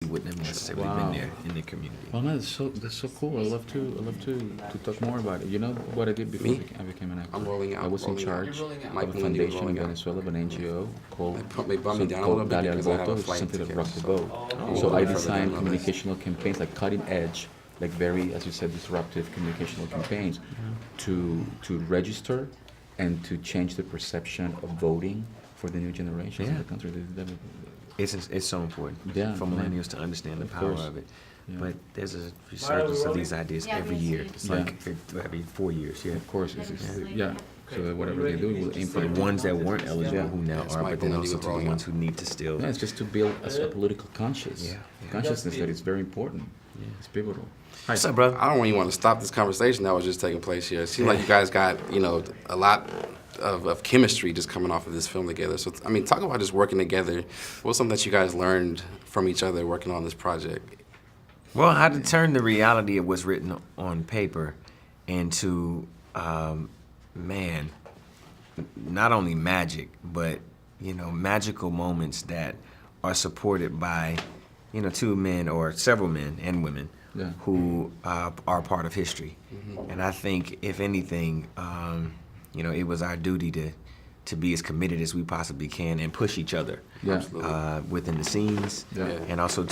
wouldn't have necessarily been there in the community. Well, man, that's so cool. I love to talk more about it. You know what I did before Me? I became an actor? I'm rolling out. I was in rolling out. charge Mike of a Lindy was foundation in rolling out. Venezuela, of an NGO called They bumped me down a little bit Dalia because I have Alboto, a which is flight something that ticket, rocked the so- boat. Oh, So I further designed down the list. communicational campaigns, like cutting edge, like very, as you said, disruptive communicational campaigns, to register and to change the perception of voting for the new generations in Yeah. the country. It's so important Yeah, for man. millennials to understand the Of power course. of it. Yeah. But there's a resurgence of these ideas every year. It's Yeah. like every 4 years, yeah. Of course, yeah. So that whatever they do, will aim For for the ones that weren't eligible, Yeah. who now Yes, are, Mike but then Lindy also was to the rolling ones out. who need to still. Yeah, it's just to build a political consciousness that is very important. It's pivotal. Hi. What's up, brother? I don't really want to stop this conversation that was just taking place here. It seems like you guys got, a lot of chemistry just coming off of this film together. So, I mean, talk about just working together. What's something that you guys learned from each other working on this project? Well, how to turn the reality of what's written on paper into, not only magic, but, magical moments that are supported by, two men or several men and women Yeah. who are part of history. And I think, if anything, it was our duty to be as committed as we possibly can and push each other Yeah. Absolutely. within the scenes Yeah. and also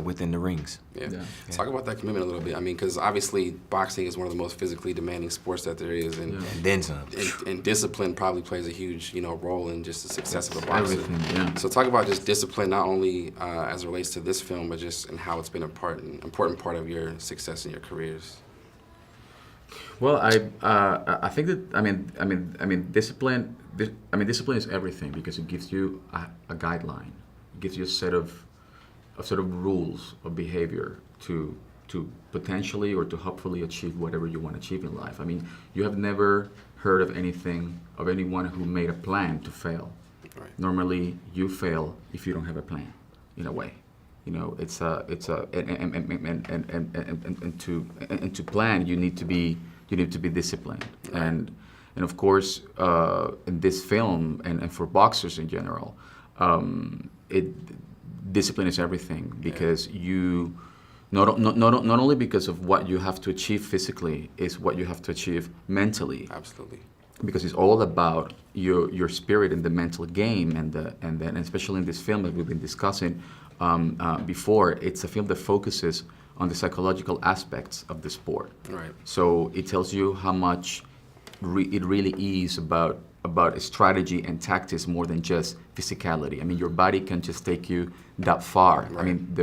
within the rings. Yeah. Yeah. Talk about that commitment a little bit. I mean, because obviously boxing is one of the most physically demanding sports that there is, and And then some. and discipline probably plays a huge, role in just the success of a boxer. Everything, yeah. So talk about just discipline, not only as it relates to this film, but just in how it's been an important part of your success in your careers. Well, I think that discipline. Discipline is everything because it gives you a guideline. It gives you a set of rules of behavior to potentially or to hopefully achieve whatever you want to achieve in life. I mean, you have never heard of anyone who made a plan to fail. Right. Normally, you fail if you don't have a plan, in a way. It's a and to plan you need to be disciplined. Right. And of course, in this film and for boxers in general, discipline is everything because you not only because of what you have to achieve physically, is what you have to achieve mentally. Absolutely. Because it's all about your spirit in the mental game, and then especially in this film that we've been discussing before, it's a film that focuses on the psychological aspects of the sport. Right. So it tells you how much it really is about strategy and tactics more than just physicality. I mean, your body can just take you that far. Right. I mean,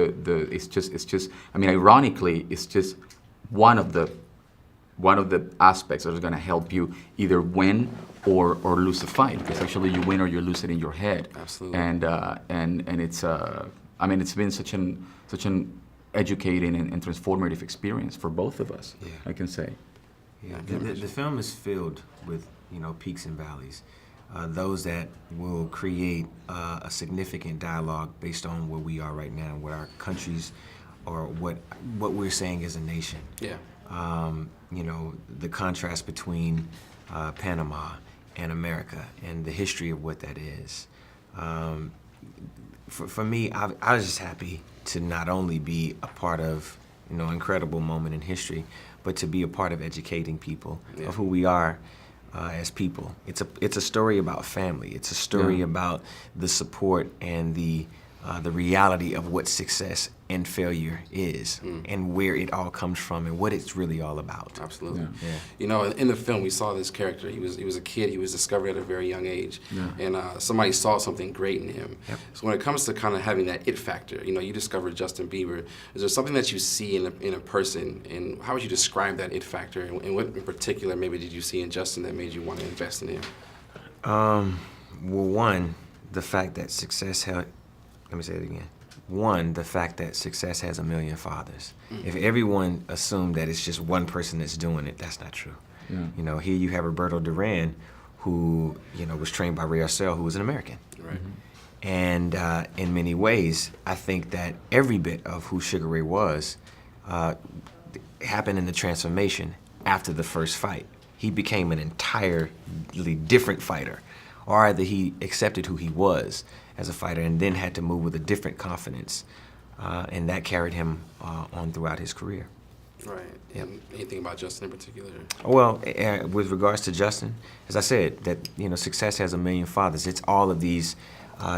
it's just. I mean, ironically, it's just one of the aspects that is going to help you either win or lose a fight. Because actually, you win or you lose it in your head. Absolutely. And it's it's been such an educating and transformative experience for both of us. Yeah. I can say. Yeah, the film is filled with peaks and valleys, those that will create a significant dialogue based on where we are right now, what our countries, or what we're saying as a nation. Yeah. The contrast between Panama and America and the history of what that is. For me, I was just happy to not only be a part of incredible moment in history, but to be a part of educating people of who we are as people. It's a story about family. It's a story about the support and the reality of what success and failure is, and where it all comes from, and what it's really all about. Absolutely. Yeah. In the film, we saw this character. He was a kid. He was discovered at a very young age, Yeah. and somebody saw something great in him. Yep. So when it comes to kind of having that it factor, you discovered Justin Bieber. Is there something that you see in a person, and how would you describe that it factor? And what in particular maybe did you see in Justin that made you want to invest in him? Well, one, the fact that success had. Let me say it again. One, the fact that success has a million fathers. If everyone assumed that it's just one person that's doing it, that's not true. Yeah. Here you have Roberto Duran, who was trained by Ray Arcel, who was an American. Right. And in many ways, I think that every bit of who Sugar Ray was happened in the transformation after the first fight. He became an entirely different fighter or either he accepted who he was as a fighter and then had to move with a different confidence, and that carried him on throughout his career. Right. And anything about Justin in particular? Well, with regards to Justin, as I said, that success has a million fathers. It's all of these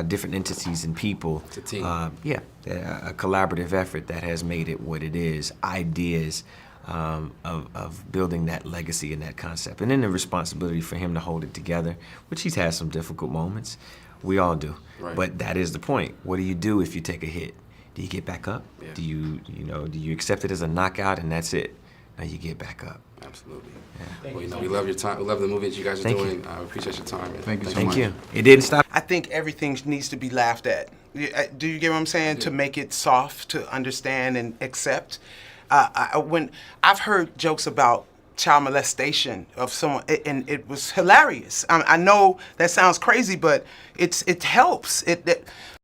different entities and people. It's a team. A collaborative effort that has made it what it is. Ideas of building that legacy and that concept, and then the responsibility for him to hold it together, which he's had some difficult moments. We all do. Right. But that is the point. What do you do if you take a hit? Do you get back up? Yeah. Do you accept it as a knockout and that's it? Now you get back up. Absolutely. Yeah. Well, we love your time. We love the movie that you guys are Thank you. doing. I appreciate your time. Man. Thank you so Thank much. you. It didn't stop. I think everything needs to be laughed at. Do you get what I'm saying? To make it soft, to understand and accept. When I've heard jokes about child molestation of someone, and it was hilarious. I know that sounds crazy, but it helps.